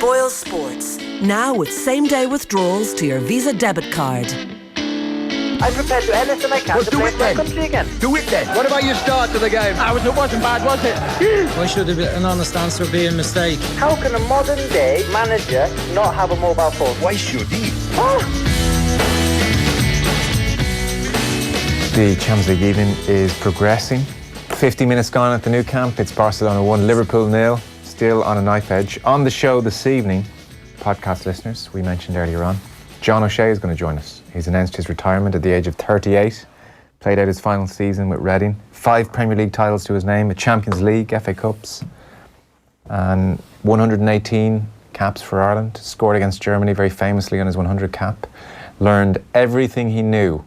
Boyle Sports, now with same-day withdrawals to your Visa debit card. I'm prepared to do anything I can to play for my country again. Do it then. What about your start to the game? It wasn't bad, was it? Why should an honest answer be a mistake? How can a modern day manager not have a mobile phone? Why should he? The Champions League evening is progressing. 50 minutes gone at the new camp. It's Barcelona 1, Liverpool 0. Still on a knife edge. On the show this evening, podcast listeners, we mentioned earlier on, John O'Shea is going to join us. He's announced his retirement at the age of 38. Played out his final season with Reading. 5 Premier League titles to his name, a Champions League, FA Cups, and 118 caps for Ireland. Scored against Germany very famously on his 100 cap. Learned everything he knew.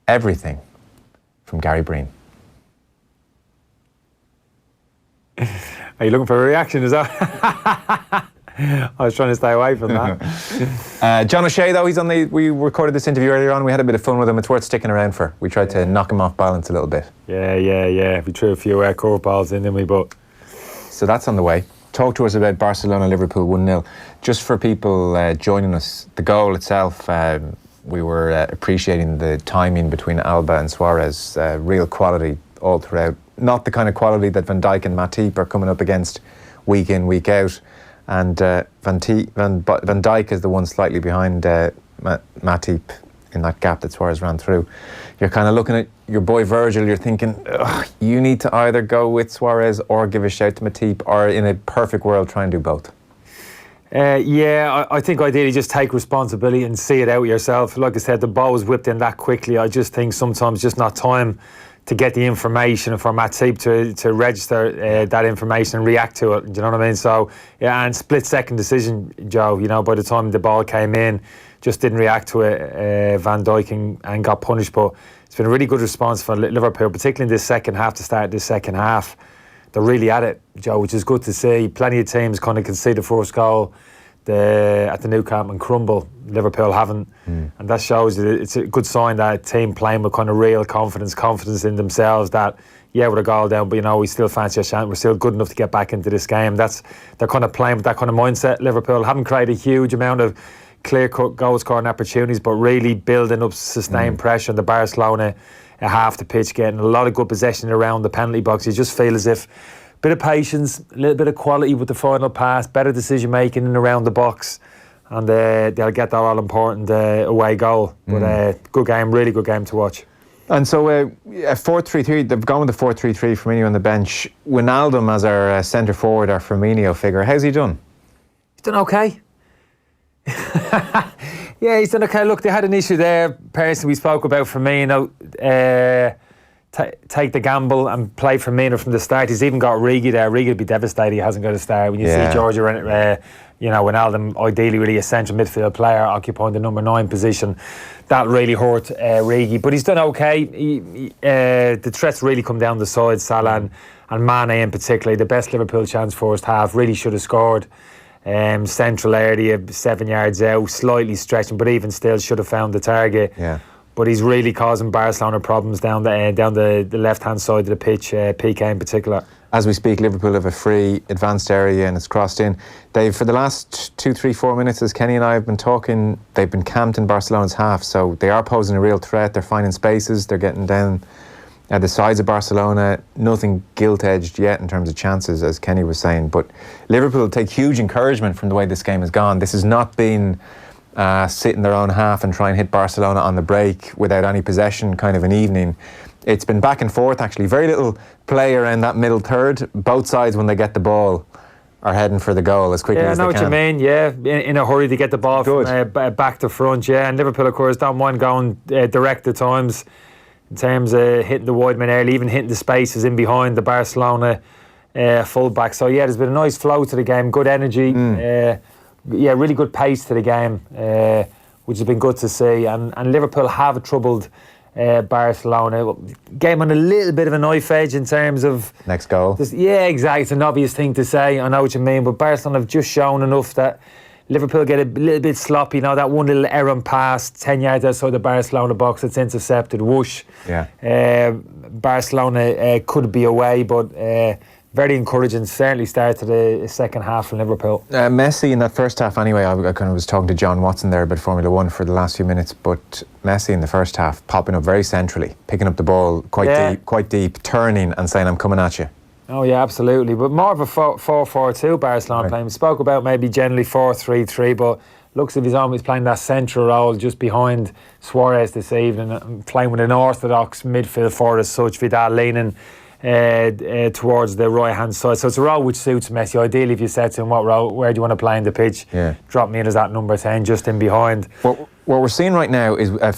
Everything from Gary Breen. Are you looking for a reaction? Is that? I was trying to stay away from that. John O'Shea, though, we recorded this interview earlier on. We had a bit of fun with him. It's worth sticking around for. We tried to knock him off balance a little bit. Yeah. We threw a few curveballs in, didn't we? But so that's on the way. Talk to us about Barcelona Liverpool 1-0. Just for people joining us, the goal itself, we were appreciating the timing between Alba and Suarez. Real quality all throughout. Not the kind of quality that Van Dijk and Matip are coming up against week in, week out. And Van Dijk is the one slightly behind Matip in that gap that Suarez ran through. You're kind of looking at your boy Virgil, you're thinking, you need to either go with Suarez or give a shout to Matip, or in a perfect world try and do both. I think ideally just take responsibility and see it out yourself. Like I said, the ball was whipped in that quickly. I just think sometimes just not time to get the information for Matip to register that information and react to it. Do you know what I mean? So, yeah, and split-second decision, Joe. You know, by the time the ball came in, just didn't react to it, Van Dijk, and got punished. But it's been a really good response for Liverpool, particularly in this second half, to start this second half. They're really at it, Joe, which is good to see. Plenty of teams kind of concede the first goal at the new camp and crumble. Liverpool haven't, and that shows that it's a good sign that a team playing with kind of real confidence in themselves, that we're a goal down, but we still fancy a chance. We're still good enough to get back into this game. They're kind of playing with that kind of mindset. Liverpool haven't created a huge amount of clear-cut goal-scoring opportunities, but really building up sustained pressure on the Barcelona at half the pitch, getting a lot of good possession around the penalty box. You just feel as if bit of patience, a little bit of quality with the final pass, better decision making in and around the box, and they'll get that all important away goal. But good game, really good game to watch. And so 4-3-3, they've gone with the 4-3-3. Firmino on the bench. Wijnaldum as our centre forward, our Firmino figure. How's he done? He's done okay. Yeah, he's done okay. Look, they had an issue there. Personally, we spoke about Firmino. Take the gamble and play Firmino from the start. He's even got Origi there. Origi would be devastated he hasn't got a start. When you see Georgia, Wijnaldum, ideally really a central midfield player occupying the number 9 position, that really hurt Origi. But he's done okay. The threats really come down the side. Salah and Mane in particular. The best Liverpool chance first half. Really should have scored. Central area, 7 yards out, slightly stretching, but even still should have found the target. Yeah. But he's really causing Barcelona problems down the left-hand side of the pitch, PK in particular. As we speak, Liverpool have a free advanced area and it's crossed in. They've, for the last 2, 3, 4 minutes, as Kenny and I have been talking, they've been camped in Barcelona's half, so they are posing a real threat. They're finding spaces, they're getting down at the sides of Barcelona. Nothing gilt-edged yet in terms of chances, as Kenny was saying, but Liverpool take huge encouragement from the way this game has gone. This has not been sit in their own half and try and hit Barcelona on the break without any possession kind of an evening. It's been back and forth actually. Very little play around that middle third. Both sides, when they get the ball, are heading for the goal as quickly as they can. Yeah, I know what you mean. Yeah, in a hurry to get the ball from back to front. Yeah, and Liverpool, of course, don't mind going direct at times in terms of hitting the wide man early, even hitting the spaces in behind the Barcelona full-back. So yeah, there's been a nice flow to the game, good energy. Really good pace to the game, which has been good to see. And Liverpool have troubled Barcelona. Game on a little bit of a knife edge in terms of next goal. Yeah, exactly. It's an obvious thing to say. I know what you mean, but Barcelona have just shown enough that Liverpool get a little bit sloppy. That one little errant pass 10 yards outside the Barcelona box, it's intercepted. Whoosh. Yeah. Barcelona could be away, but very encouraging, certainly start to the second half from Liverpool. Messi in that first half anyway, I kind of was talking to John Watson there about Formula 1 for the last few minutes, but Messi in the first half popping up very centrally, picking up the ball quite deep, turning and saying, I'm coming at you. Oh yeah, absolutely, but more of a 4-4-2 Barcelona playing. We spoke about maybe generally 4-3-3, but looks as if he's always playing that central role just behind Suarez this evening, playing with an orthodox midfield forward as such, Vidal leaning towards the right hand side. So it's a role which suits Messi. Ideally, if you said to him, what role, where do you want to play in the pitch? Drop me in as that number 10, just in behind. What we're seeing right now is a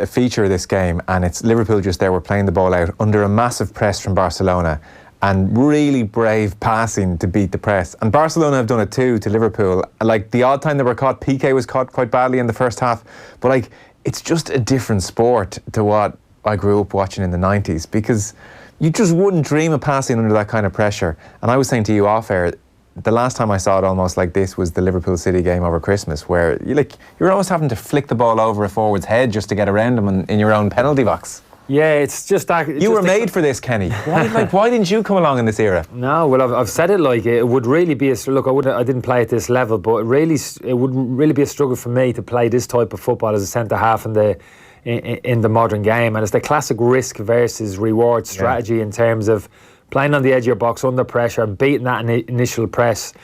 feature of this game, and it's Liverpool just there. We're playing the ball out under a massive press from Barcelona, and really brave passing to beat the press. And Barcelona have done it too to Liverpool. Like the odd time they were caught, Piqué was caught quite badly in the first half. But like, it's just a different sport to what I grew up watching in the 90s, because you just wouldn't dream of passing under that kind of pressure. And I was saying to you off air, the last time I saw it almost like this was the Liverpool City game over Christmas, where you're almost having to flick the ball over a forward's head just to get around them in your own penalty box. Yeah, it's just that. You were made for this, Kenny. Why didn't you come along in this era? No, well, I've said it like it would really be a look. I didn't play at this level, but it would really be a struggle for me to play this type of football as a centre half in the modern game. And it's the classic risk versus reward strategy in terms of playing on the edge of your box under pressure, beating that initial press.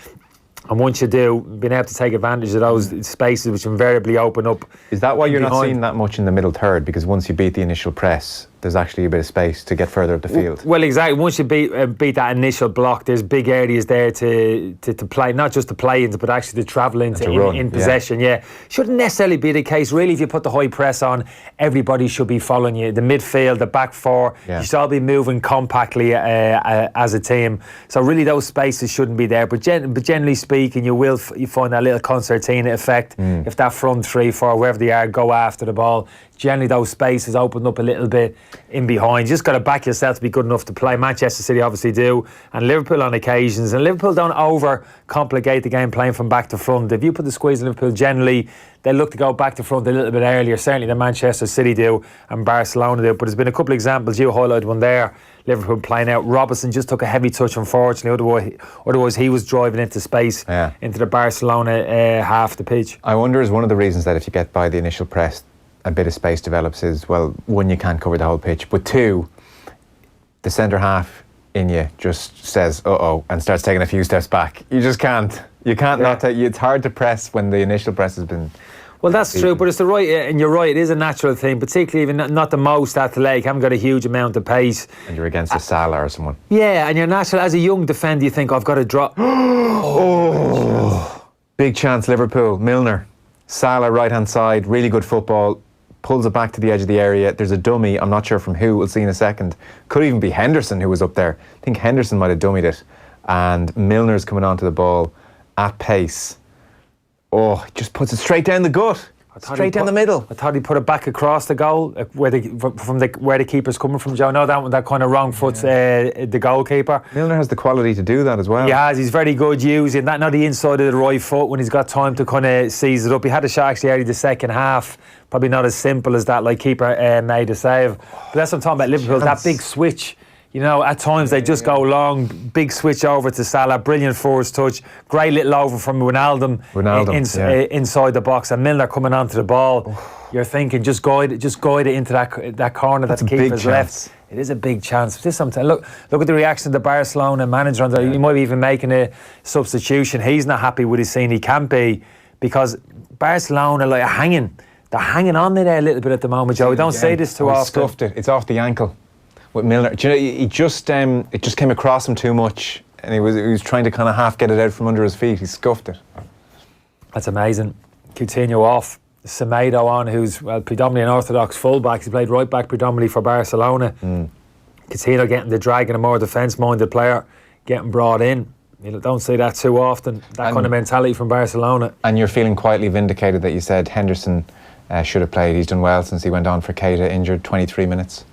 And once you do, being able to take advantage of those spaces which invariably open up. Is that why you're not seeing that much in the middle third? Because once you beat the initial press, there's actually a bit of space to get further up the field. Well, exactly. Once you beat that initial block, there's big areas there to play, not just to play into, but actually to travel into in possession. Yeah, shouldn't necessarily be the case. Really, if you put the high press on, everybody should be following you. The midfield, the back four, you should all be moving compactly as a team. So really, those spaces shouldn't be there. But generally speaking, you find that little concertina effect if that front 3-4, wherever they are, go after the ball. Generally, those spaces open up a little bit in behind. You just got to back yourself to be good enough to play. Manchester City obviously do, and Liverpool on occasions. And Liverpool don't over-complicate the game playing from back to front. If you put the squeeze in Liverpool, generally, they look to go back to front a little bit earlier. Certainly, the Manchester City do and Barcelona do. But there's been a couple of examples. You highlighted one there. Liverpool playing out. Robertson just took a heavy touch, unfortunately. Otherwise, he was driving into space, into the Barcelona half the pitch. I wonder, is one of the reasons that if you get by the initial press, a bit of space develops is, well, one, you can't cover the whole pitch, but two, the centre half in you just says uh-oh and starts taking a few steps back. You just can't. You can't not take. It's hard to press when the initial press has been. Well, that's true, but it's and you're right, it is a natural thing, particularly even not the most athletic, haven't got a huge amount of pace. And you're against a Salah or someone. Yeah, and you're natural, as a young defender, you think, I've got to drop. Big chance, Liverpool. Milner. Salah, right-hand side, really good football. Pulls it back to the edge of the area. There's a dummy, I'm not sure from who, we'll see in a second. Could even be Henderson who was up there. I think Henderson might have dummied it. And Milner's coming onto the ball at pace. Oh, just puts it straight down the gut. Straight down the middle. I thought he put it back across the goal, where the keeper's coming from, Joe. No, that kind of wrong foot's the goalkeeper. Milner has the quality to do that as well. He has. He's very good using that, not the inside of the right foot when he's got time to kind of seize it up. He had a shot actually early the second half. Probably not as simple as that, like keeper made a save. But that's what I'm talking about, Liverpool, that big switch. You know, at times they just go long, big switch over to Salah, brilliant force touch, great little over from Wijnaldum inside the box, and Milner coming onto the ball. You're thinking, just guide it into that corner that the keeper's left. It is a big chance. Look at the reaction of the Barcelona manager. He might be even making a substitution. He's not happy with his scene. He can't be, because Barcelona are hanging. They're hanging on there a little bit at the moment, Joe. We don't say this too often. Scuffed it. It's off the ankle. With Milner, do you know, he just it just came across him too much, and he was trying to kind of half get it out from under his feet. He scuffed it. That's amazing. Coutinho off, Semedo on, who's predominantly an orthodox fullback. He played right back predominantly for Barcelona. Coutinho getting the drag, and a more defence-minded player getting brought in. You don't see that too often. That kind of mentality from Barcelona. And you're feeling quietly vindicated that you said Henderson should have played. He's done well since he went on for Keita, injured 23 minutes.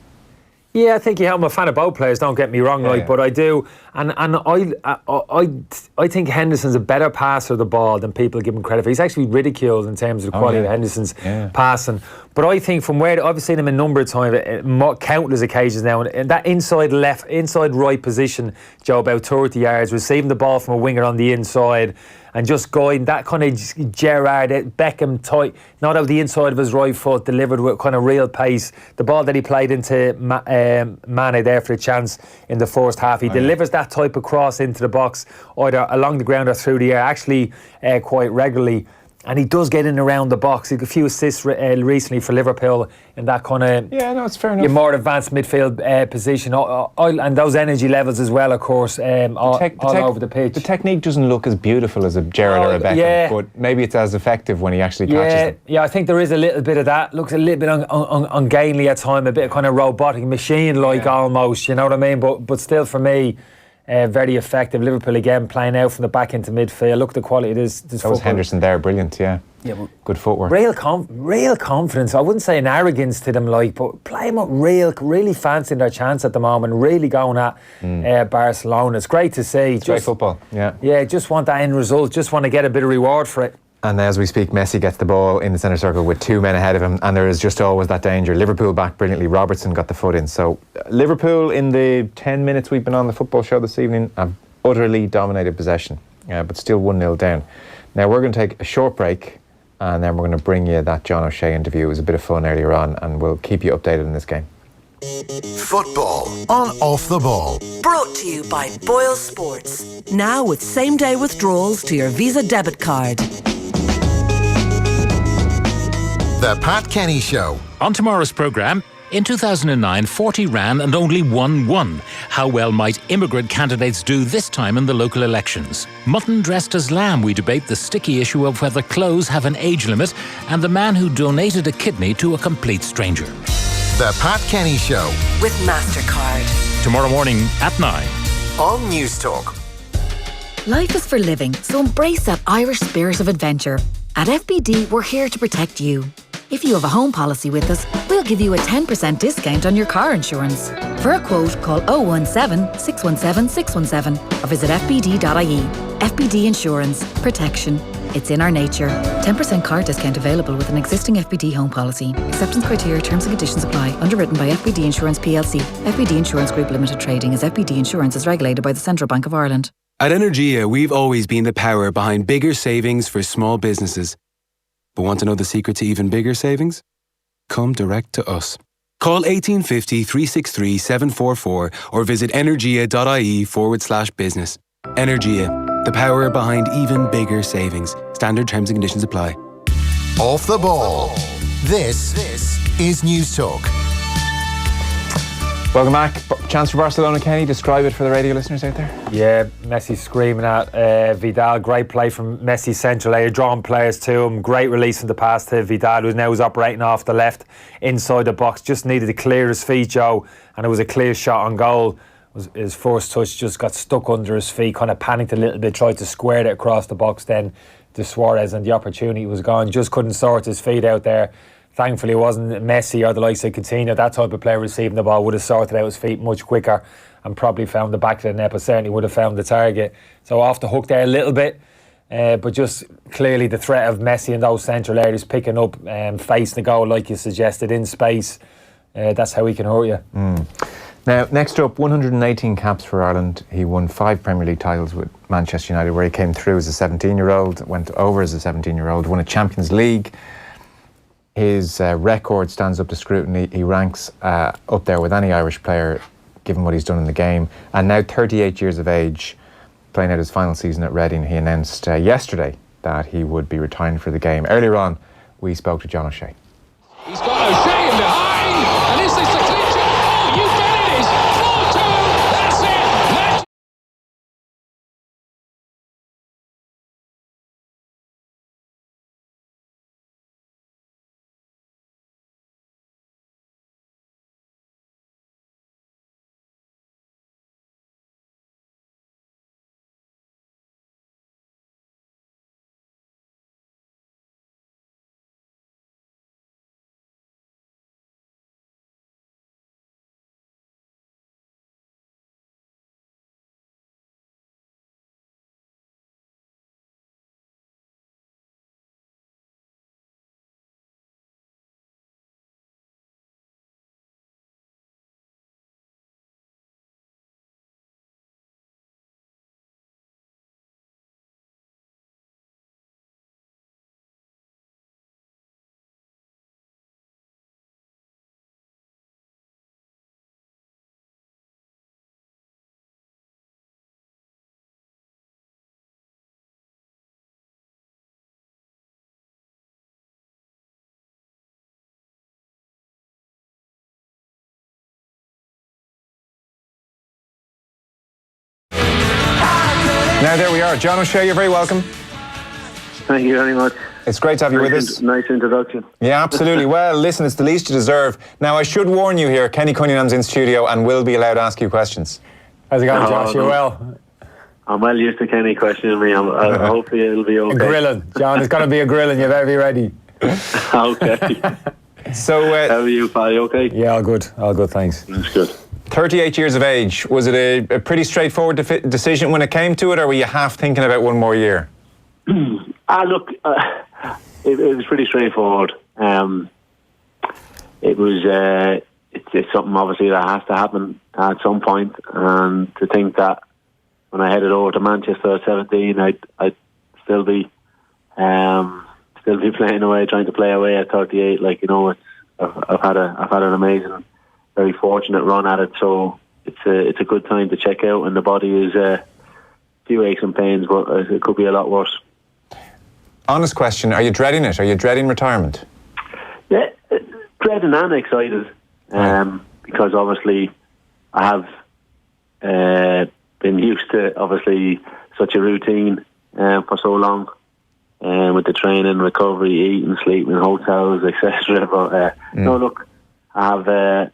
Yeah, I think I'm a fan of both players, don't get me wrong, but I do, and I think Henderson's a better passer of the ball than people give him credit for. He's actually ridiculed in terms of the quality of Henderson's passing, But I think from where I've seen him a number of times, countless occasions now, and that inside right position, Joe, about 30 yards, receiving the ball from a winger on the inside, and just guiding that kind of Gerrard, Beckham type, not out the inside of his right foot, delivered with kind of real pace. The ball that he played into Mane there for the chance in the first half, he delivers that type of cross into the box, either along the ground or through the air, actually quite regularly. And he does get in around the box. He got a few assists recently for Liverpool in that kind of it's fair enough. more advanced midfield position. And those energy levels as well, of course, all over the pitch. The technique doesn't look as beautiful as a Gerrard or a Beckham, but maybe it's as effective when he actually catches them. Yeah, I think there is a little bit of that. Looks a little bit ungainly at times, a bit of kind of robotic machine-like almost, you know what I mean? But still, for me, very effective. Liverpool again playing out from the back into midfield. Look at the quality of this That was Henderson there, brilliant, yeah. Good footwork. Real confidence. I wouldn't say an arrogance to them, but playing up really fancying their chance at the moment, really going at Barcelona. It's great to see. It's great football, yeah. Yeah, just want that end result, just want to get a bit of reward for it. And as we speak, Messi gets the ball in the centre circle with 2 men ahead of him, and there is just always that danger. Liverpool back brilliantly. Robertson got the foot in. So Liverpool, in the 10 minutes we've been on the football show this evening, have utterly dominated possession, but still 1-0 down. Now we're going to take a short break, and then we're going to bring you that John O'Shea interview. It was a bit of fun earlier on, and we'll keep you updated in this game. Football on Off the Ball. Brought to you by Boyle Sports. Now with same-day withdrawals to your Visa debit card. The Pat Kenny Show. On tomorrow's programme, in 2009, 40 ran and only one won. How well might immigrant candidates do this time in the local elections? Mutton dressed as lamb, we debate the sticky issue of whether clothes have an age limit, and the man who donated a kidney to a complete stranger. The Pat Kenny Show. With MasterCard. Tomorrow morning at 9. On News Talk. Life is for living, so embrace that Irish spirit of adventure. At FBD, we're here to protect you. If you have a home policy with us, we'll give you a 10% discount on your car insurance. For a quote, call 017 617 617 or visit fbd.ie. FBD Insurance. Protection. It's in our nature. 10% car discount available with an existing FBD home policy. Acceptance criteria, terms and conditions apply. Underwritten by FBD Insurance plc. FBD Insurance Group Limited Trading as FBD Insurance is regulated by the Central Bank of Ireland. At Energia, we've always been the power behind bigger savings for small businesses. But want to know the secret to even bigger savings? Come direct to us. Call 1850 363 744 or visit energia.ie/business. Energia, the power behind even bigger savings. Standard terms and conditions apply. Off the Ball. This is News Talk. Welcome back. Chance for Barcelona, Kenny. Describe it for the radio listeners out there. Yeah, Messi screaming at Vidal. Great play from Messi central area, drawing players to him. Great release from the pass to Vidal, who now is operating off the left inside the box. Just needed to clear his feet, Joe, and it was a clear shot on goal. His first touch just got stuck under his feet, kind of panicked a little bit, tried to square it across the box then to Suarez, and the opportunity was gone. Just couldn't sort his feet out there. Thankfully, it wasn't Messi or the likes of Coutinho. That type of player receiving the ball would have sorted out his feet much quicker and probably found the back of the net, but certainly would have found the target. So off the hook there a little bit, but just clearly the threat of Messi in those central areas picking up and facing the goal like you suggested in space. That's how he can hurt you. Now, next up, 118 caps for Ireland. He won 5 Premier League titles with Manchester United, where he came through as a 17-year-old, went over as a 17-year-old, won a Champions League. His record stands up to scrutiny. He ranks up there with any Irish player, given what he's done in the game. And now 38 years of age, playing out his final season at Reading, he announced yesterday that he would be retiring for the game. Earlier on, we spoke to John O'Shea. He's got O'Shea in behind, and is this the clincher? Oh, you bet it is! 4-2, that's it! Now there we are. John O'Shea, you're very welcome. Thank you very much. It's great to have you with us. Nice introduction. Yeah, absolutely. Well, listen, it's the least you deserve. Now, I should warn you here, Kenny Cunningham's in studio and will be allowed to ask you questions. How's it going, Josh? You well? I'm well used to Kenny questioning me. Hopefully it'll be okay. A grilling. John, it's going to be a grilling. You better be ready. Okay. So, how are you, pal? You okay? Yeah, all good. All good, thanks. That's good. 38 years of age. Was it a pretty straightforward decision when it came to it, or were you half thinking about one more year? Look, it was pretty straightforward. It was. It's something obviously that has to happen at some point, and to think that when I headed over to Manchester at 17, I'd still be playing away, trying to play away at 38. Like, you know, I've had an amazing, very fortunate run at it. So it's a good time to check out, and the body is a few aches and pains, but it could be a lot worse. Honest question: are you dreading it? Are you dreading retirement? Yeah, dreading and excited. Because obviously I have been used to obviously such a routine for so long, with the training, recovery, eating, sleeping, hotels, etc. But no, look, I have a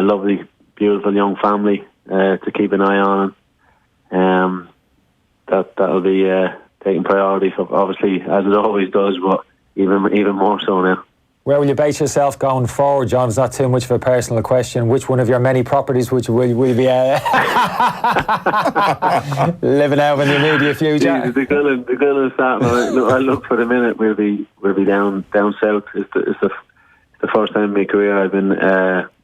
lovely, beautiful young family to keep an eye on. That'll be taking priority, obviously, as it always does, but even more so now. Where will you base yourself going forward, John? It's not too much of a personal question. Which one of your many properties will you be living out in the immediate future? The girl is starting. I look for the minute. We'll be down south. It's the first time in my career I've been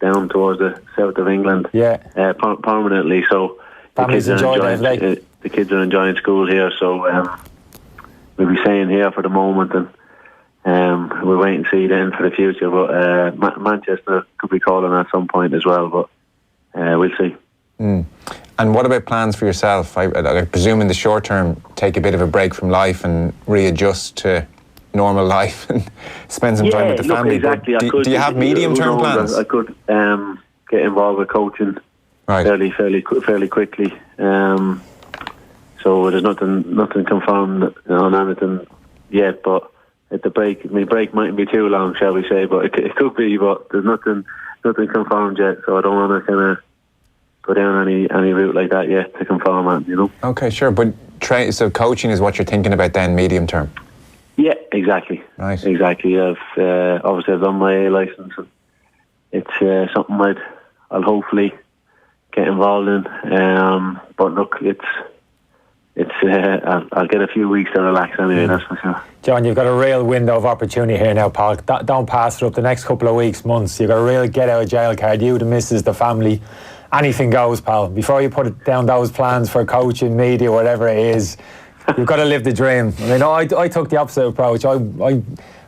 down towards the south of England. Yeah. Permanently. So families enjoy it. The kids are enjoying school here, so we'll be staying here for the moment, and we'll wait and see then for the future. But Manchester could be calling at some point as well, but we'll see. And what about plans for yourself? I presume in the short term, take a bit of a break from life and readjust to normal life and spend some time with the family. Exactly. Do you have medium-term plans? I could get involved with coaching fairly quickly. So there's nothing confirmed on anything yet, but at the break, my break mightn't be too long, shall we say, but it could be, but there's nothing confirmed yet, so I don't want to kind of go down any route like that yet to confirm it, you know. Okay, sure, but so coaching is what you're thinking about then, medium term? Yeah, exactly. Right. Exactly. I've done my A licence, and it's something I'll hopefully get involved in. But look, I'll get a few weeks to relax anyway, that's for sure. John, you've got a real window of opportunity here now, pal. Don't pass it up the next couple of weeks, months. You've got a real get out of jail card. You, the missus, the family, anything goes, pal. Before you put down those plans for coaching, media, whatever it is, you've got to live the dream. I mean, I took the opposite approach. I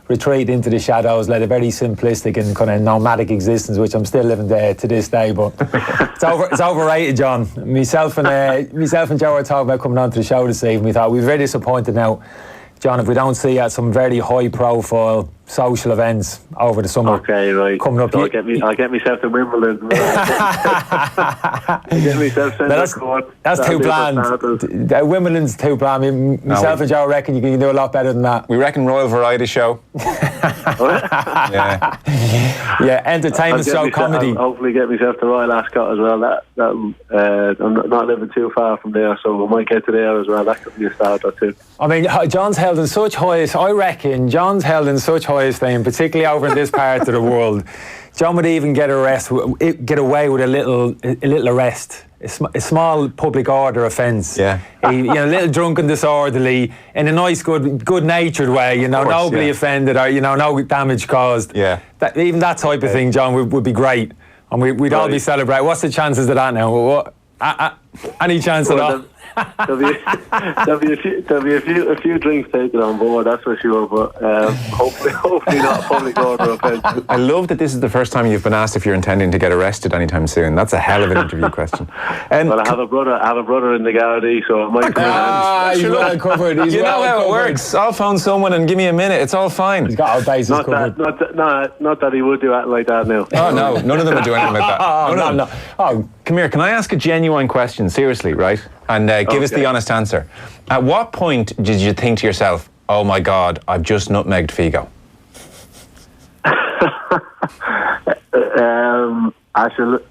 retreated into the shadows, led a very simplistic and kind of nomadic existence, which I'm still living there to this day. But it's overrated, John. Myself and Joe were talking about coming on to the show this evening. We thought we're very disappointed now, John, if we don't see you at some very high-profile social events over the summer. Okay, right. Coming up, so I'll get myself to Wimbledon. I'll get myself sent to court. That's too planned. Wimbledon's too planned. Myself and Joe reckon you can do a lot better than that. We reckon Royal Variety Show. Yeah, entertainment show, comedy. I'll hopefully get myself to Royal Ascot as well. I'm not living too far from there, so we might get to there as well. That could be a start or two. I mean, John's held in such high esteem, particularly over in this part of the world. John would even get away with a little arrest, a small public order offence. Yeah, a little drunk and disorderly in a nice, good-natured way. Nobly offended or no damage caused. Yeah, even that type of thing, John, would be great, and we'd all be celebrating. What's the chances of that now? Any chance at all? There'll be a few drinks taken on board, that's for sure, but hopefully not a public order offence. I love that this is the first time you've been asked if you're intending to get arrested anytime soon. That's a hell of an interview question. Well, I have a brother in the Gardaí, so it might come in. He's well covered. You know how it works. I'll phone someone and give me a minute. It's all fine. He's got our bases covered. Not that he would do anything like that now. Oh no, none of them would do anything like that. No. Oh, come here, can I ask a genuine question, seriously, right? And give us the honest answer. At what point did you think to yourself, oh my God, I've just nutmegged Figo? Actually,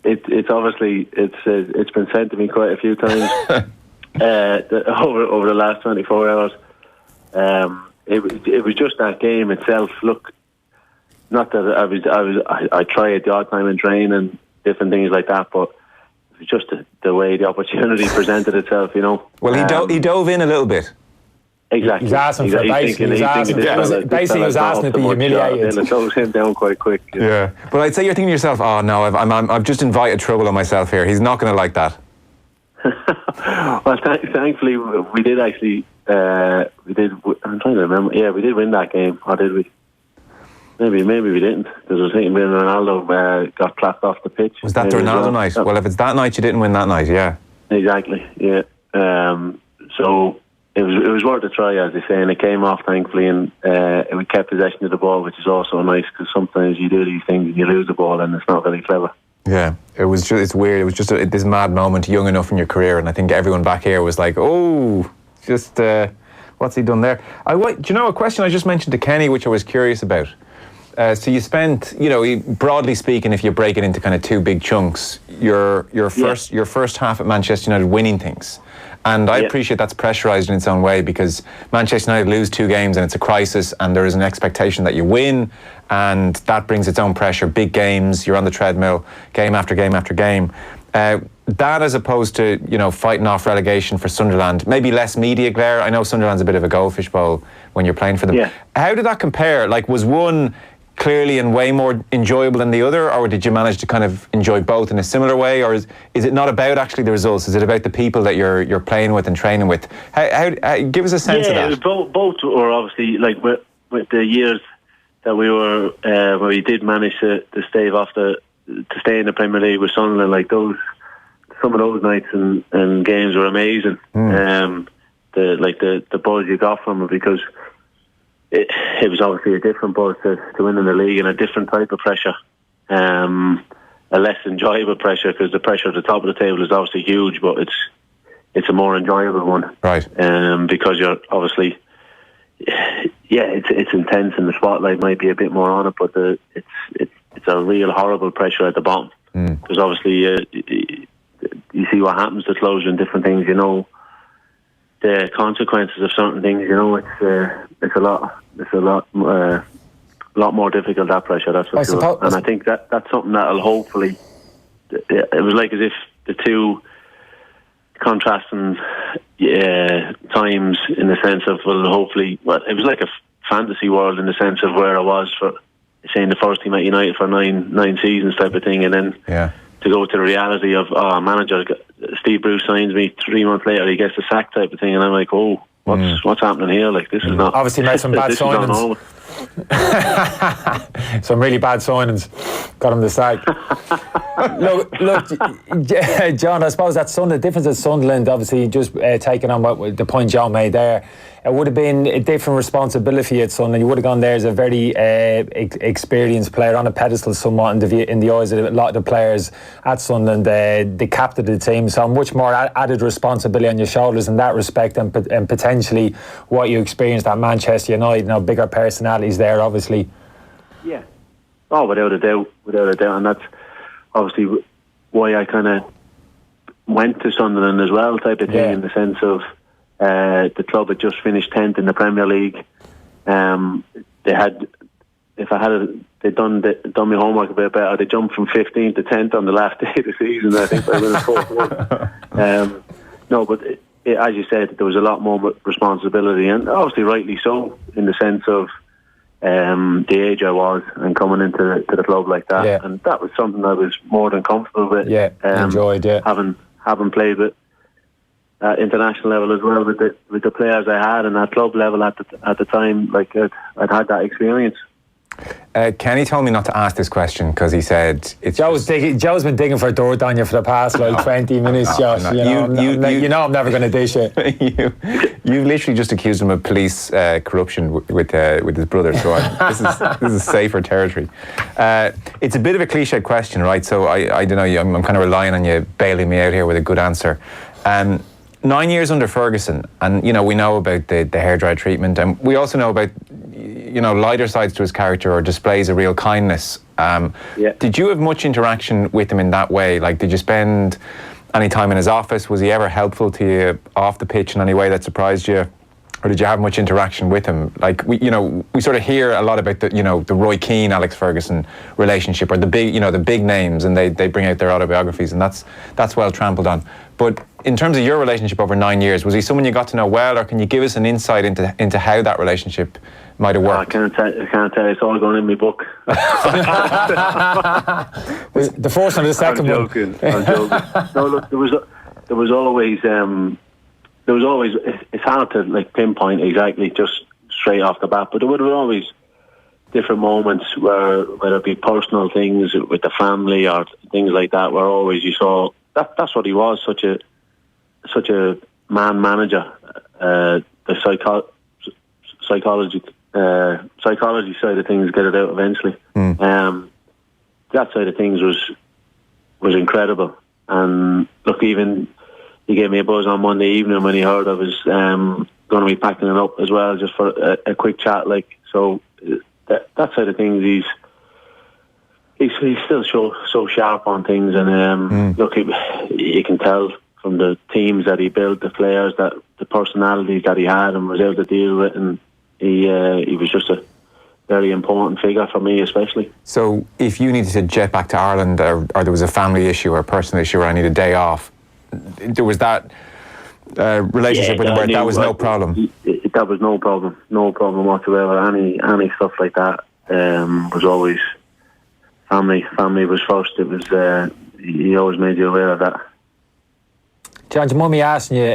it's obviously it's been said to me quite a few times over the last 24 hours. It was just that game itself. Look, not that I try at the odd time in training and different things like that, but it was just the way the opportunity presented itself, you know. Well, he dove in a little bit. Exactly. He's asking for basically he was asking to be humiliated. It goes him down quite quick. Yeah. But I'd say you're thinking to yourself, oh no, I've just invited trouble on myself here. He's not going to like that. Well, thankfully we did actually. I'm trying to remember. Yeah, we did win that game, or did we? Maybe we didn't, because I was thinking when Ronaldo got clapped off the pitch. Was that the Ronaldo night? Well, if it's that night, you didn't win that night, yeah. Exactly, yeah. So it was worth a try, as they say, and it came off, thankfully, and we kept possession of the ball, which is also nice, because sometimes you do these things and you lose the ball, and it's not very clever. Yeah, it's weird. It was just this mad moment, young enough in your career, and I think everyone back here was like, oh, just what's he done there? Do you know a question I just mentioned to Kenny, which I was curious about? So you spent, broadly speaking, if you break it into kind of two big chunks, your first half at Manchester United winning things. And I appreciate that's pressurised in its own way, because Manchester United lose 2 games and it's a crisis, and there is an expectation that you win, and that brings its own pressure. Big games, you're on the treadmill, game after game after game. That as opposed to, fighting off relegation for Sunderland, maybe less media glare. I know Sunderland's a bit of a goldfish bowl when you're playing for them. Yeah. How did that compare? Like, was one clearly and way more enjoyable than the other, or did you manage to kind of enjoy both in a similar way, or is it not about actually the results? Is it about the people that you're playing with and training with? How give us a sense of that. Yeah, both were obviously, like, with the years that we were where we did manage to stave off to stay in the Premier League with Sunderland. Like, some of those nights and games were amazing. The buzz you got from it, because it was obviously a different buzz to win in the league, and a different type of pressure, a less enjoyable pressure, because the pressure at the top of the table is obviously huge, but it's a more enjoyable one, right? Because you're obviously, it's intense, and the spotlight might be a bit more on it, but it's a real horrible pressure at the bottom, because obviously you see what happens to closure and different things. The consequences of certain things. It's a lot more difficult, that pressure. That's for sure. And I think that's something that'll hopefully. It was like as if the two contrasting times, in the sense of, well, hopefully, it was like a fantasy world in the sense of where I was for, saying, the first team at United for nine seasons type of thing, and then to go to the reality of manager Steve Bruce signs me 3 months later, he gets the sack type of thing, and I'm like, what's happening here? Like, this is not, obviously made some bad signings. Some really bad signings got him the sack. look, John, I suppose that's the difference at Sunderland, obviously, just taking on what the point John made there. It would have been a different responsibility at Sunderland. You would have gone there as a very experienced player, on a pedestal somewhat in the eyes of a lot of the players at Sunderland, the captain of the team. So much more added responsibility on your shoulders in that respect, and potentially what you experienced at Manchester United. Bigger personalities there, obviously. Yeah. Oh, without a doubt, and that's obviously why I kind of went to Sunderland as well, type of thing, in the sense of the club had just finished 10th in the Premier League. They had, they'd done my homework a bit better, they jumped from 15th to 10th on the last day of the season. I think they were in 4-1. No, but as you said, there was a lot more responsibility, and obviously rightly so, in the sense of the age I was, and coming into the club like that, and that was something I was more than comfortable with. Enjoyed. Having played with at international level as well, with the players I had, and at club level at the time, like I'd had that experience. Kenny told me not to ask this question because he said it's. Joe's been digging for dirt on you for the past 20 minutes, Josh. You know I'm never going to dish it. You've literally just accused him of police corruption with his brother. So this is safer territory. It's a bit of a cliched question, right? So I don't know. I'm kind of relying on you bailing me out here with a good answer. 9 years under Ferguson, and we know about the hairdryer treatment, and we also know about lighter sides to his character or displays of real kindness. Did you have much interaction with him in that way? Like, did you spend any time in his office? Was he ever helpful to you off the pitch in any way that surprised you? Or did you have much interaction with him? Like, we sort of hear a lot about the Roy Keane, Alex Ferguson relationship, or the big names, and they bring out their autobiographies, and that's well trampled on. But in terms of your relationship over 9 years, was he someone you got to know well, or can you give us an insight into how that relationship might have worked? I can't tell. It's all going in my book. The first and the second I'm joking. No, look, there was always. It's hard to pinpoint exactly just straight off the bat, but there were always different moments whether it be personal things with the family or things like that, where always you saw that's what he was, such a man manager. The psychology side of things, get it out eventually. That side of things was incredible. And look, even he gave me a buzz on Monday evening when he heard I was going to be packing it up as well, just for a quick chat. So that side of things, he's still so sharp on things. And look, you can tell from the teams that he built, the players, that the personalities that he had and was able to deal with, and he was just a very important figure for me, especially. So if you needed to jet back to Ireland, or there was a family issue or a personal issue, or I need a day off, there was that relationship with him where that was no problem. That was no problem whatsoever. Any stuff like that was always family. Family was first. It was he always made you aware of that. John, do you mind me asking you,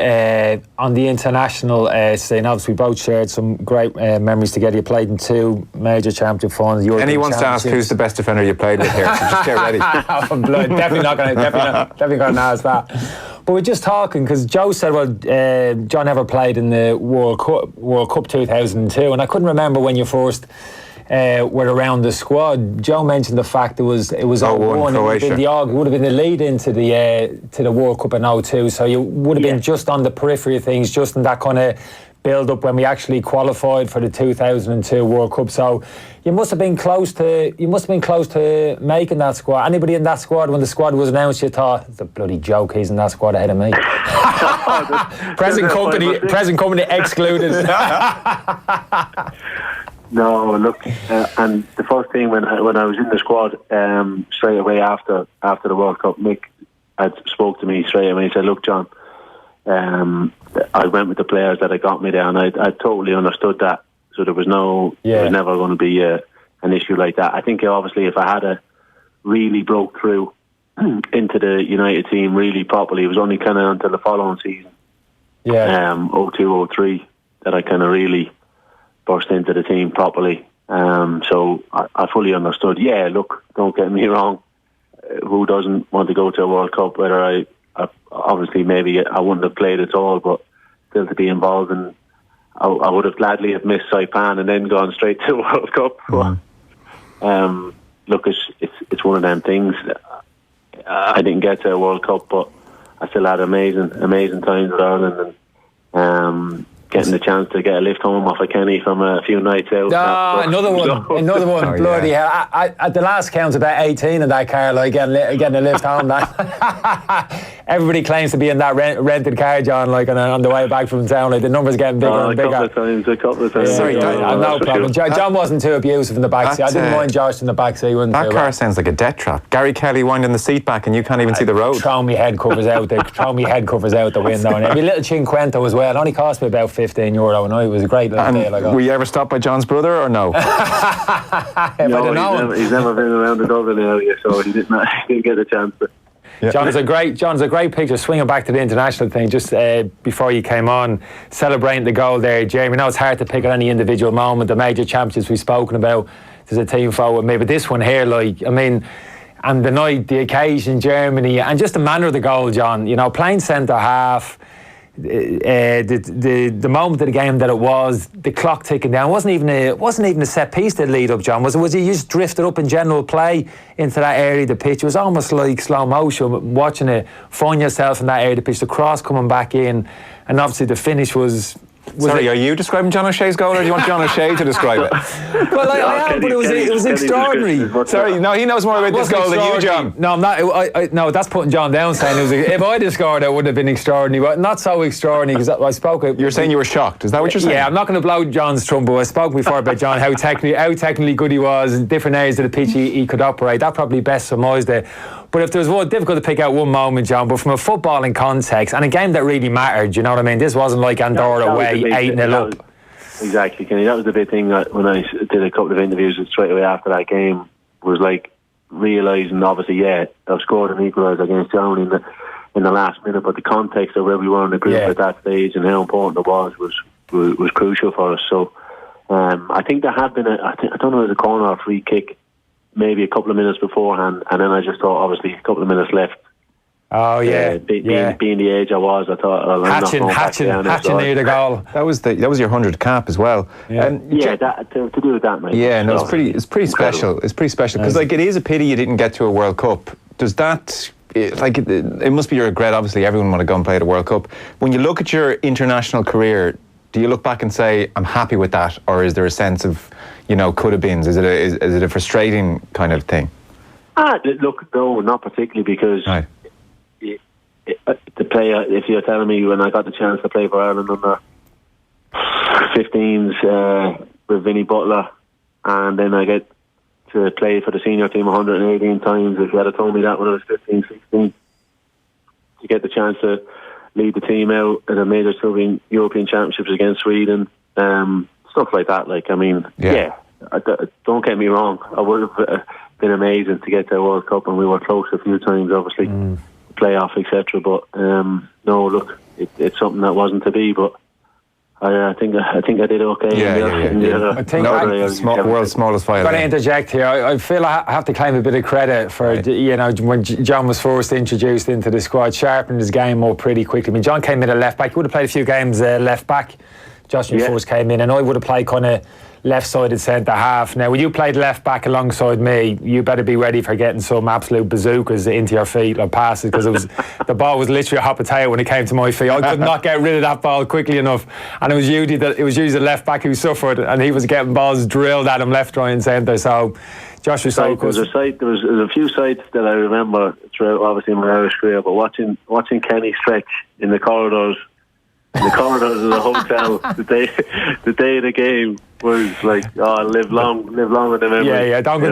on the international scene, obviously we both shared some great memories together. You played in 2 major championship finals. Any wants to ask who's the best defender you played with here, so just get ready. Definitely going to ask that. But we're just talking, because Joe said, John never played in the World Cup 2002, and I couldn't remember when you first were around the squad. Joe mentioned the fact it was 0-1. It would have been the lead into the World Cup in 02, so you would have been just on the periphery of things, just in that kind of build up when we actually qualified for the 2002 World Cup. So you must have been close to making that squad. Anybody in that squad, when the squad was announced, you thought, it's a bloody joke, he's in that squad ahead of me. present company excluded. No, look, and the first thing when I was in the squad, straight away after the World Cup, Mick had spoke to me straight away and said, look, John, I went with the players that had got me there, and I totally understood that. So there was never going to be an issue like that. I think obviously if I had really broke through into the United team really properly, it was only kind of until the following season, 02-03, that I kind of really burst into the team properly. So I fully understood. Yeah, look, don't get me wrong. Who doesn't want to go to a World Cup? Whether I obviously maybe I wouldn't have played at all, but still to be involved, and I would have gladly have missed Saipan and then gone straight to the World Cup. But, look, it's one of them things. I didn't get to a World Cup, but I still had amazing times with Ireland, and getting the chance to get a lift home off of Kenny from a few nights out. Another one. Bloody hell. At the last count, about 18 in that car, getting a lift home. Everybody claims to be in that rented car, John, on the way back from town. The numbers getting bigger and bigger. A couple of times. Sorry, no problem. Sure. John wasn't too abusive in the backseat. I didn't mind Josh in the backseat. That car sounds like a death trap. Gary Kelly winding the seat back and you can't even see the road. Throw me head covers out the window. And every little Cinquecento as well. It only cost me about €15, and it was a great little deal. Were you ever stopped by John's brother or no? He's never been around the Dublin area, so he didn't get a chance. Yeah. John's a great picture. Swinging back to the international thing, just before you came on, celebrating the goal there, Jamie. I know it's hard to pick on any individual moment. The major championships we've spoken about, there's a team photo with me. But this one here, like, I mean, and the night, the occasion, Germany, and just the manner of the goal, John, you know, playing centre half, the moment of the game that it was, the clock ticking down, wasn't even a set piece that lead up, John. Was it you just drifted up in general play into that area of the pitch? It was almost like slow motion, watching it, find yourself in that area of the pitch, the cross coming back in, and obviously the finish was. Sorry, are you describing John O'Shea's goal, or do you want John O'Shea to describe it? Well, I am, but it was extraordinary. Sorry, no, he knows more about this goal than you, John. No, I'm not. No, that's putting John down, saying it was. If I'd have scored, it would have been extraordinary, but not so extraordinary because I spoke. You're saying you were shocked? Is that what you're saying? Yeah, I'm not going to blow John's trumpet. I spoke before about John how technically good he was in different areas of the pitch he could operate. That probably best surmised it. But if there was one, difficult to pick out one moment, John, but from a footballing context and a game that really mattered, you know what I mean? This wasn't like Andorra away, 8-0 up. Exactly, Kenny. That was the big thing that when I did a couple of interviews straight away after that game, was like realising, obviously, I've scored an equaliser against Germany in the last minute, but the context of where we were in the group at that stage and how important it was crucial for us. So I think there had been I don't know, it was a corner or free kick maybe a couple of minutes beforehand, and then I just thought, obviously, a couple of minutes left. Oh yeah, being the age I was, I thought hatching near the goal. That was your 100th cap as well. To do with that, mate. Yeah, no, it's pretty special. It's pretty special because like it is a pity you didn't get to a World Cup. Does that it must be your regret? Obviously, everyone want to go and play at a World Cup. When you look at your international career, do you look back and say I'm happy with that, or is there a sense of could have beens? Is it a frustrating kind of thing? Look, no, not particularly because. Right. To play, if you're telling me when I got the chance to play for Ireland under 15s with Vinnie Butler, and then I get to play for the senior team 118 times, if you had told me that when I was 15, 16, to get the chance to lead the team out at a major European Championships against Sweden, stuff like that. Like, I mean, don't get me wrong, I would have been amazing to get to a World Cup, and we were close a few times, obviously. Playoff, etc. But no, look, it's something that wasn't to be. But I think I did okay. I think world's smallest file. I'm going to interject here. I feel I have to claim a bit of credit for when John was first introduced into the squad, sharpened his game up pretty quickly. I mean, John came in at left back. He would have played a few games left back. Josh first came in, and I would have played kind of left-sided centre half. Now, when you played left back alongside me, you better be ready for getting some absolute bazookas into your feet or passes, because the ball was literally a hot potato when it came to my feet. I could not get rid of that ball quickly enough, and it was usually the left back who suffered, and he was getting balls drilled at him left, right, and centre. So Josh was so good. There was a few sights that I remember throughout, obviously, my Irish career, but watching Kenny stretch in the corridors. of the hotel the day of the game was like, live long with the memory. Yeah, don't go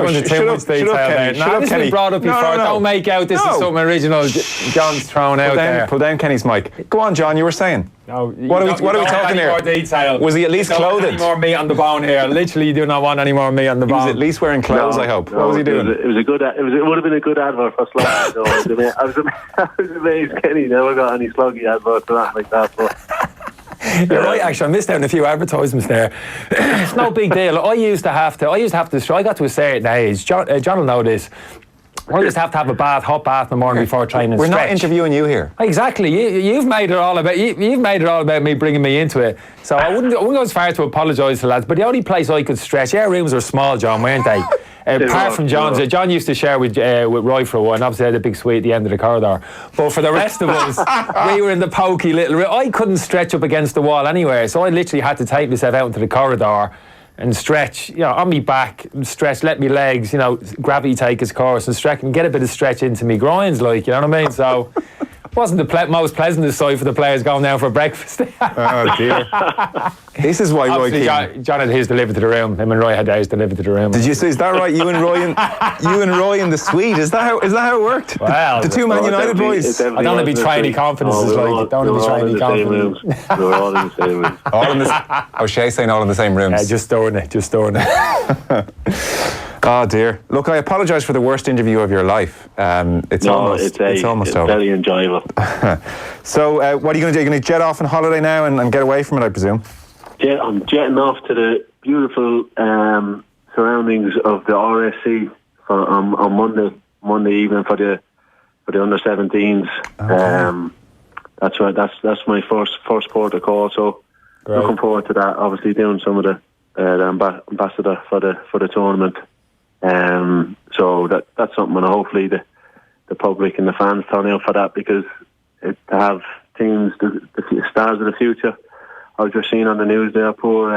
into too much detail there. No, this has been brought up before. Don't make out this is something original John's thrown out there. Pull down Kenny's mic. Go on, John, you were saying. No, what are we talking here? More detail. Was he at least clothed? Any more meat on the bone here? Literally, you do not want any more meat on the bone. He was at least wearing clothes, I hope. What was he doing? It would have been a good advert for Sluggy. I was amazed Kenny never got any Sluggy adverts or that like that. But you're right, actually. I missed out on a few advertisements there. It's no big deal. I used to have to. I got to a certain age. John will know this. I just have to have a hot bath in the morning before training. We're not interviewing you here. Exactly. You've made it all about you've made it all about me bringing me into it. So I wouldn't go as far to apologise to lads. But the only place I could stretch, our rooms were small, John, weren't they? Apart from John's, John used to share with Roy for a while, and obviously had a big suite at the end of the corridor. But for the rest of us, we were in the pokey little room. I couldn't stretch up against the wall anywhere, so I literally had to take myself out into the corridor and stretch, on me back, stretch, let me legs, gravity take its course and stretch and get a bit of stretch into me groins, like, you know what I mean? So it wasn't the most pleasantest sight for the players going down for breakfast. Oh dear. This is why Roy Keane. John had his delivered to the room. Him and Roy had theirs delivered to the room. Did you say, is that right? You and Roy in the suite. Is that how it worked? Well, the two Man United boys. I don't want to betray any confidences, like. Don't want to betray any confidences. We were all in the same room. O'Shea saying all in the same rooms. Yeah, just storing it. Oh dear. Look, I apologise for the worst interview of your life. It's almost over. Very enjoyable. So, what are you going to do? You're going to jet off on holiday now and get away from it, I presume? Yeah, I'm jetting off to the beautiful surroundings of the RSC on Monday evening for the under 17s. Okay. That's my first port of call. So Great. looking forward to that. Obviously doing some of the ambassador for the tournament. So that's something, and hopefully the public and the fans turn out for that, because to have teams, the stars of the future. I was just seeing on the news there, poor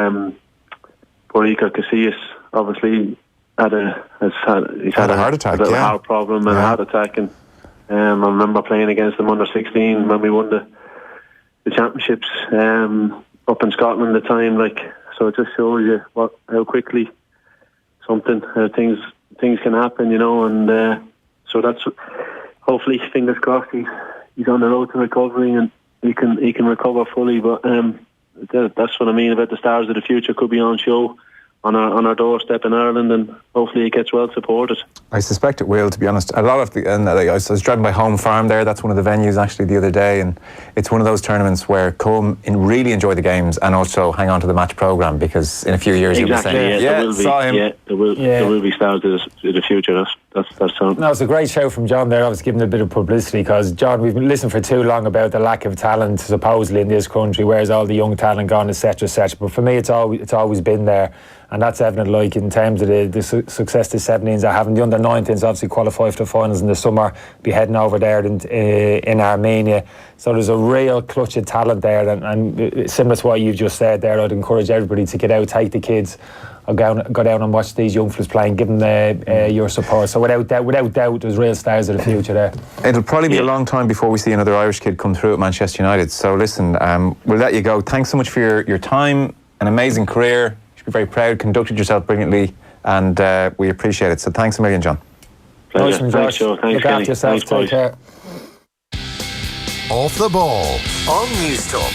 Iker Casillas obviously he's had a heart attack, a heart problem and a heart attack, and I remember playing against them under 16 when we won the championships up in Scotland at the time. So it just shows you how quickly things can happen, and so that's hopefully, fingers crossed, he's on the road to recovery and he can recover fully. But that's what I mean about the stars of the future could be on show on our doorstep in Ireland, and hopefully it gets well supported. I suspect it will, to be honest. A lot of I was driving by Home Farm there. That's one of the venues actually the other day, and it's one of those tournaments where come and really enjoy the games and also hang on to the match programme, because in a few years you'll be saying, there will be stars of the future. That's something. No, it's a great show from John there. I was giving a bit of publicity, because John, we've been listening for too long about the lack of talent supposedly in this country. Where's all the young talent gone, etc., etc. But for me, it's always been there. And that's evident, like, in terms of the success the 17s are having. The under 19s obviously qualify for the finals in the summer, be heading over there in Armenia. So there's a real clutch of talent there, and similar to what you've just said there, I'd encourage everybody to get out, take the kids, or go down and watch these young fellas play and give them your support. So without doubt, there's real stars of the future there. It'll probably be a long time before we see another Irish kid come through at Manchester United. So listen, we'll let you go. Thanks so much for your time, an amazing career. Be very proud, conducted yourself brilliantly, and we appreciate it. So thanks a million, John. Nice one, Josh. Thanks, Look after yourself. Take care. Off the ball on News Talk.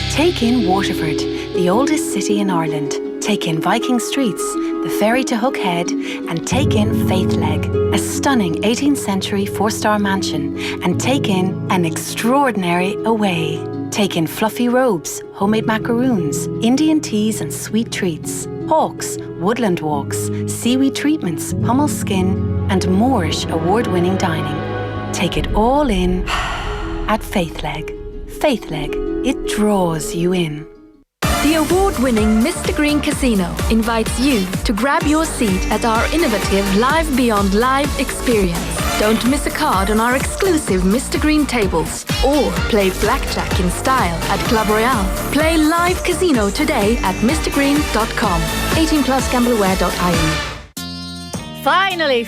Take in Waterford, the oldest city in Ireland. Take in Viking streets, the ferry to Hook Head, and take in Faithleg, a stunning 18th century 4-star mansion, and take in an extraordinary away. Take in fluffy robes, homemade macaroons, Indian teas and sweet treats, hawks, woodland walks, seaweed treatments, pummel skin, and Moorish award-winning dining. Take it all in at Faithleg. Faithleg, it draws you in. The award-winning Mr. Green Casino invites you to grab your seat at our innovative Live Beyond Live experience. Don't miss a card on our exclusive Mr. Green tables, or play blackjack in style at Club Royale. Play live casino today at mrgreen.com. 18+ gambleware.ie. Finally,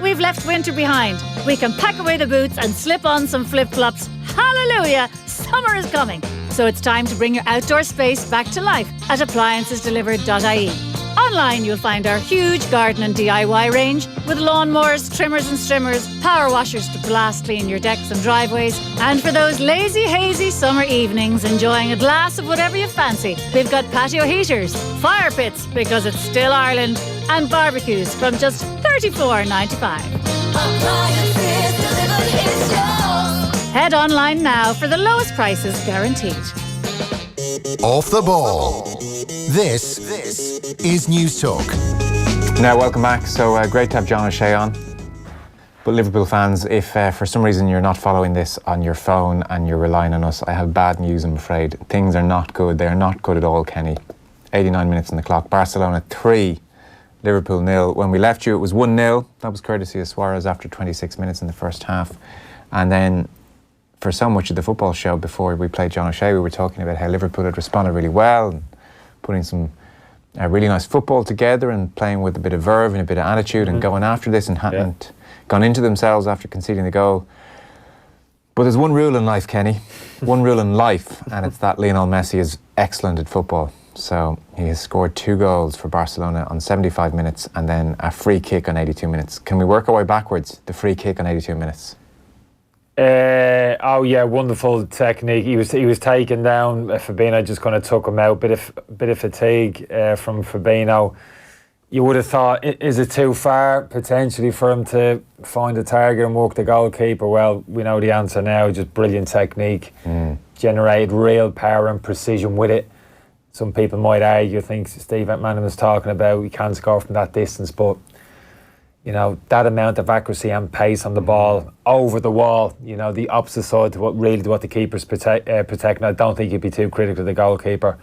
we've left winter behind. We can pack away the boots and slip on some flip-flops. Hallelujah! Summer is coming. So it's time to bring your outdoor space back to life at appliancesdelivered.ie. Online, you'll find our huge garden and DIY range with lawnmowers, trimmers and strimmers, power washers to blast clean your decks and driveways. And for those lazy, hazy summer evenings enjoying a glass of whatever you fancy, we've got patio heaters, fire pits because it's still Ireland, and barbecues from just $34.95. Head online now for the lowest prices guaranteed. Off the ball. This is News Talk. Now, welcome back. So great to have John O'Shea on. But Liverpool fans, if for some reason you're not following this on your phone and you're relying on us, I have bad news, I'm afraid. Things are not good. They are not good at all, Kenny. 89 minutes on the clock. Barcelona 3, Liverpool 0. When we left you, it was 1-0. That was courtesy of Suarez after 26 minutes in the first half. And then for so much of the football show before we played John O'Shea, we were talking about how Liverpool had responded really well and putting some really nice football together and playing with a bit of verve and a bit of attitude and going after this and hadn't gone into themselves after conceding the goal. But there's one rule in life, Kenny, one rule in life, and it's that Lionel Messi is excellent at football. So he has scored 2 goals for Barcelona on 75 minutes and then a free kick on 82 minutes. Can we work our way backwards? The free kick on 82 minutes. Wonderful technique. He was taken down. Fabinho just kind of took him out. Bit of fatigue from Fabinho. You would have thought, is it too far potentially for him to find a target and walk the goalkeeper? Well, we know the answer now. Just brilliant technique, generated real power and precision with it. some people might argue, think Steve McManaman was talking about, we can't score from that distance, but you know, that amount of accuracy and pace on the ball over the wall, you know, the opposite side to what the keeper's protecting. I don't think you'd be too critical of the goalkeeper.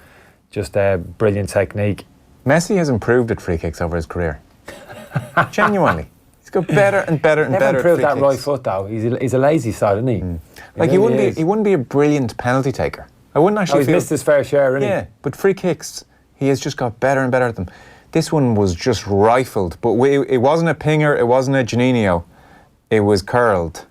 Just a brilliant technique. Messi has improved at free kicks over his career. Genuinely. He's got better and better and better. Improved that right foot though. He's a lazy side, isn't he? Like he wouldn't be a brilliant penalty taker. I wouldn't actually. He's missed his fair share, isn't he? Yeah, but free kicks, he has just got better and better at them. This one was just rifled, but it wasn't a pinger, it wasn't a Janino, it was curled.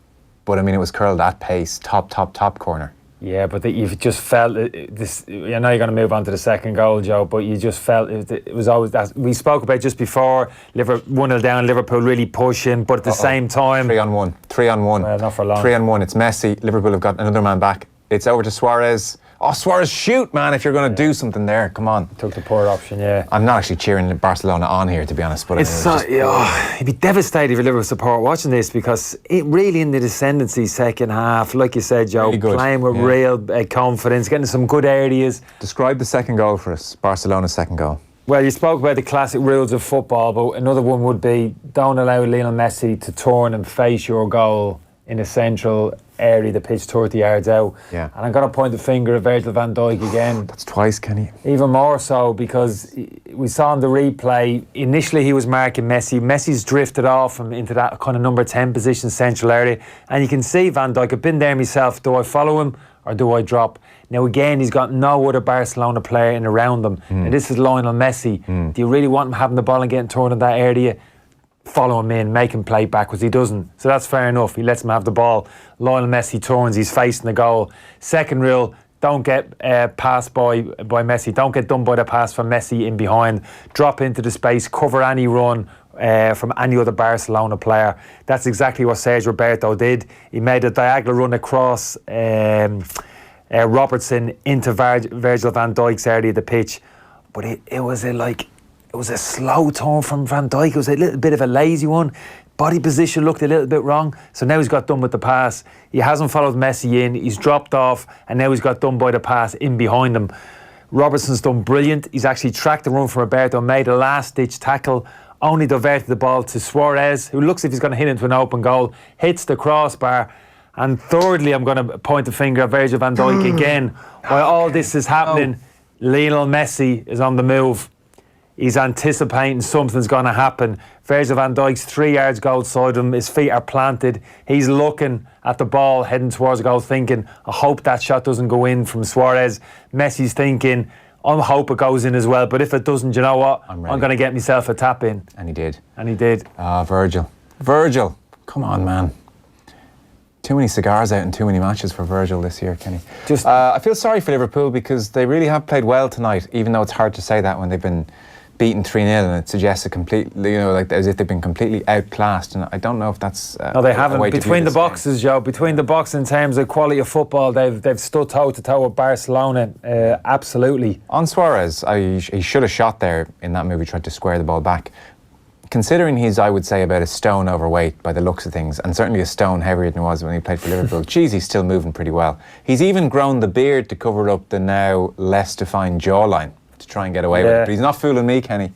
But I mean, it was curled at pace, top corner. Yeah, but you've just felt this. I know you're going to move on to the second goal, Joe, but you just felt it was always that we spoke about just before. 1-0 down, Liverpool really pushing, but at the same time, 3-on-1. 3-on-1. Well, not for long. 3-on-1. It's Messi. Liverpool have got another man back. It's over to Suarez. Oh, Suarez, shoot, man, if you're going to do something there. Come on. Took the poor option, yeah. I'm not actually cheering Barcelona on here, to be honest. But it's you'd be devastated if Liverpool support watching this, because it really in the ascendancy second half, like you said, Joe, really playing with real confidence, getting some good areas. Describe the second goal for us, Barcelona's second goal. Well, you spoke about the classic rules of football, but another one would be don't allow Lionel Messi to turn and face your goal in a central area, the pitch 30 yards out. Yeah. And I'm going to point the finger at Virgil van Dijk again. That's twice, Kenny. Even more so, because we saw in the replay, initially he was marking Messi. Messi's drifted off him into that kind of number 10 position, central area. And you can see Van Dijk, I've been there myself, do I follow him or do I drop? Now again, he's got no other Barcelona player in around him. And this is Lionel Messi. Do you really want him having the ball and getting turned in that area? Follow him in, make him play backwards. He doesn't, so that's fair enough. He lets him have the ball. Lionel Messi turns, he's facing the goal. Second rule, don't get passed by Messi. Don't get done by the pass from Messi in behind. Drop into the space, cover any run from any other Barcelona player. That's exactly what Sergio Roberto did. He made a diagonal run across Robertson into Virgil van Dijk's area of the pitch, but it was a slow turn from Van Dijk. It was a little bit of a lazy one. Body position looked a little bit wrong. So now he's got done with the pass. He hasn't followed Messi in. He's dropped off, and now he's got done by the pass in behind him. Robertson's done brilliant. He's actually tracked the run from Roberto, made a last-ditch tackle, only diverted the ball to Suarez, who looks as if he's going to hit into an open goal, hits the crossbar. And thirdly, I'm going to point the finger at Virgil van Dijk again. While all this is happening, Lionel Messi is on the move. He's anticipating something's going to happen. Virgil van Dijk's 3 yards goal side of him. His feet are planted. He's looking at the ball, heading towards the goal, thinking, I hope that shot doesn't go in from Suarez. Messi's thinking, I hope it goes in as well. But if it doesn't, you know what? I'm going to get myself a tap in. And he did. And he did. Ah, Virgil. Virgil. Come on, man. Too many cigars out in too many matches for Virgil this year, Kenny. I feel sorry for Liverpool because they really have played well tonight, even though it's hard to say that when they've been beaten 3-0, and it suggests a complete, like as if they've been completely outclassed, and I don't know if that's no, they haven't. Between the boxes, Joe, between the boxes in terms of quality of football, they've stood toe to toe with Barcelona, absolutely. On Suarez, he should have shot there in that move. He tried to square the ball back. Considering he's, I would say, about a stone overweight by the looks of things, and certainly a stone heavier than he was when he played for Liverpool, geez, he's still moving pretty well. He's even grown the beard to cover up the now less defined jawline to try and get away with it. But he's not fooling me, Kenny.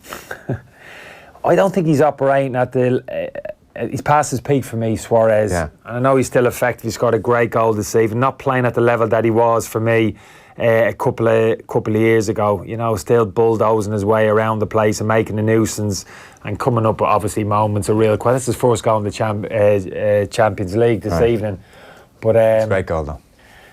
I don't think he's operating at he's past his peak for me, Suarez. Yeah. And I know he's still effective. He scored a great goal this evening. Not playing at the level that he was for me a couple of years ago. You know, still bulldozing his way around the place and making a nuisance and coming up with obviously moments of real quality. That's his first goal in the Champions League this evening. But it's a great goal, though.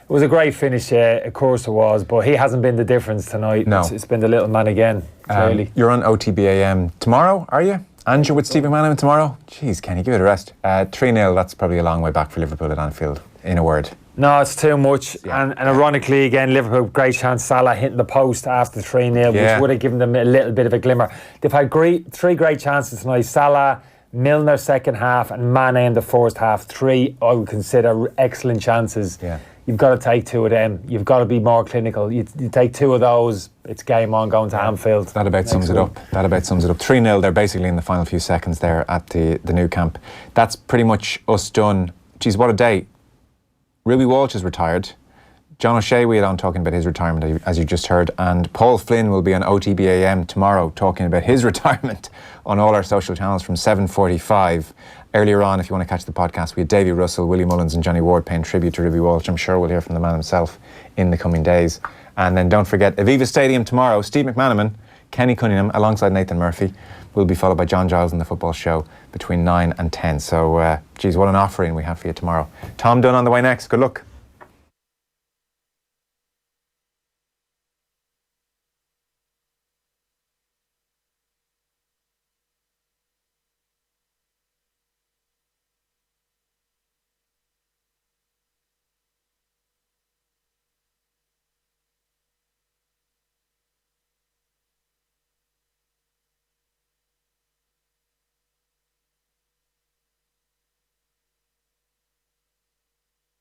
It was a great finish, of course it was, but he hasn't been the difference tonight. No. It's been the little man again, clearly. You're on OTBAM tomorrow, are you? And you're with Stephen McManaman tomorrow? Jeez, Kenny, give it a rest. 3-0, that's probably a long way back for Liverpool at Anfield, in a word. No, it's too much. Yeah. And ironically, again, Liverpool, great chance, Salah hitting the post after 3-0, which would have given them a little bit of a glimmer. They've had three great chances tonight. Salah, Milner second half, and Mane in the first half. Three, I would consider, excellent chances. Yeah. You've got to take two of them. You've got to be more clinical. You take two of those, it's game on, going to Anfield. That about sums it up. 3-0, they're basically in the final few seconds there at the new camp. That's pretty much us done. Geez, what a day. Ruby Walsh is retired. John O'Shea we had on talking about his retirement, as you just heard, and Paul Flynn will be on OTBAM tomorrow talking about his retirement on all our social channels from 7:45. Earlier on, if you want to catch the podcast, we had Davy Russell, Willie Mullins and Johnny Ward paying tribute to Ruby Walsh. I'm sure we'll hear from the man himself in the coming days. And then don't forget, Aviva Stadium tomorrow, Steve McManaman, Kenny Cunningham, alongside Nathan Murphy, will be followed by John Giles in the football show between 9 and 10. So, geez, what an offering we have for you tomorrow. Tom Dunn on the way next. Good luck.